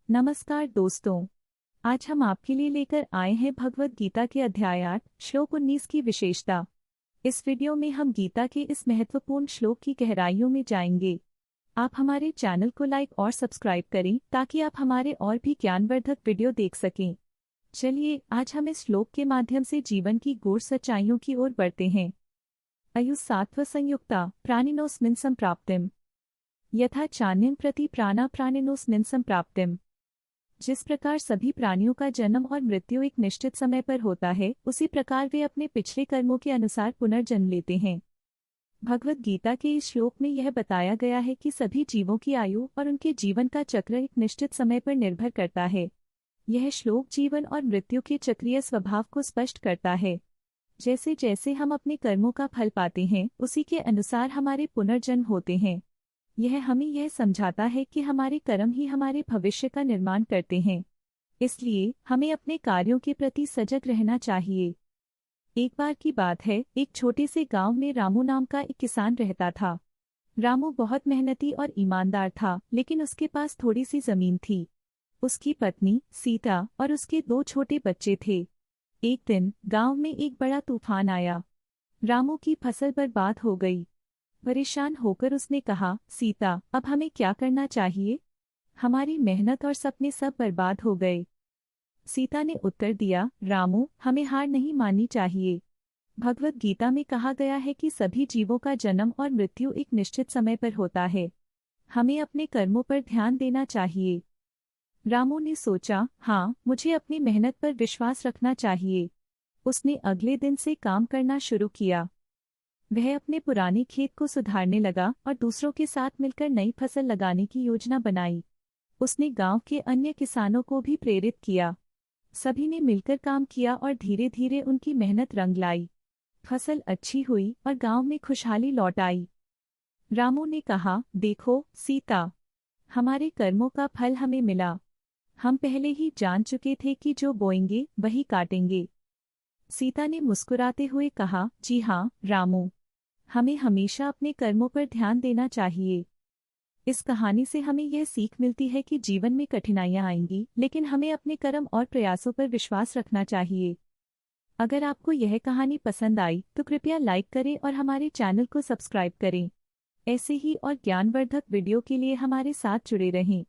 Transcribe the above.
नमस्कार दोस्तों। आज हम आपके लिए लेकर आए हैं भगवद गीता के अध्याय 8 श्लोक 19 की विशेषता। इस वीडियो में हम गीता के इस महत्वपूर्ण श्लोक की गहराइयों में जाएंगे। आप हमारे चैनल को लाइक और सब्सक्राइब करें ताकि आप हमारे और भी ज्ञानवर्धक वीडियो देख सकें। चलिए आज हम इस श्लोक के माध्यम से जीवन की गूढ़ सच्चाइयों की ओर बढ़ते हैं। अयुस्सात्व संयुक्ता प्राणिनोस्मिन् संप्राप्तिम् यथा चान्यं प्रति प्राणा प्राणिनोस्मिन् संप्राप्तिम्। जिस प्रकार सभी प्राणियों का जन्म और मृत्यु एक निश्चित समय पर होता है, उसी प्रकार वे अपने पिछले कर्मों के अनुसार पुनर्जन्म लेते हैं। भगवद गीता के इस श्लोक में यह बताया गया है कि सभी जीवों की आयु और उनके जीवन का चक्र एक निश्चित समय पर निर्भर करता है। यह श्लोक जीवन और मृत्यु के चक्रीय स्वभाव को स्पष्ट करता है। जैसे जैसे हम अपने कर्मों का फल पाते हैं, उसी के अनुसार हमारे पुनर्जन्म होते हैं। यह हमें यह समझाता है कि हमारे कर्म ही हमारे भविष्य का निर्माण करते हैं, इसलिए हमें अपने कार्यों के प्रति सजग रहना चाहिए। एक बार की बात है, एक छोटे से गांव में रामू नाम का एक किसान रहता था। रामू बहुत मेहनती और ईमानदार था, लेकिन उसके पास थोड़ी सी जमीन थी। उसकी पत्नी सीता और उसके 2 छोटे बच्चे थे। एक दिन गांव में एक बड़ा तूफान आया। रामू की फसल बर्बाद हो गई। परेशान होकर उसने कहा, सीता, अब हमें क्या करना चाहिए? हमारी मेहनत और सपने सब बर्बाद हो गए। सीता ने उत्तर दिया, रामू, हमें हार नहीं माननी चाहिए। भगवद गीता में कहा गया है कि सभी जीवों का जन्म और मृत्यु एक निश्चित समय पर होता है। हमें अपने कर्मों पर ध्यान देना चाहिए। रामू ने सोचा, हाँ, मुझे अपनी मेहनत पर विश्वास रखना चाहिए। उसने अगले दिन से काम करना शुरू किया। वह अपने पुराने खेत को सुधारने लगा और दूसरों के साथ मिलकर नई फसल लगाने की योजना बनाई। उसने गांव के अन्य किसानों को भी प्रेरित किया। सभी ने मिलकर काम किया और धीरे धीरे उनकी मेहनत रंग लाई। फसल अच्छी हुई और गांव में खुशहाली लौट आई। रामू ने कहा, देखो सीता, हमारे कर्मों का फल हमें मिला। हम पहले ही जान चुके थे कि जो बोएंगे वही काटेंगे। सीता ने मुस्कुराते हुए कहा, जी हाँ रामू, हमें हमेशा अपने कर्मों पर ध्यान देना चाहिए। इस कहानी से हमें यह सीख मिलती है कि जीवन में कठिनाइयां आएंगी, लेकिन हमें अपने कर्म और प्रयासों पर विश्वास रखना चाहिए। अगर आपको यह कहानी पसंद आई तो कृपया लाइक करें और हमारे चैनल को सब्सक्राइब करें। ऐसे ही और ज्ञानवर्धक वीडियो के लिए हमारे साथ जुड़े रहें।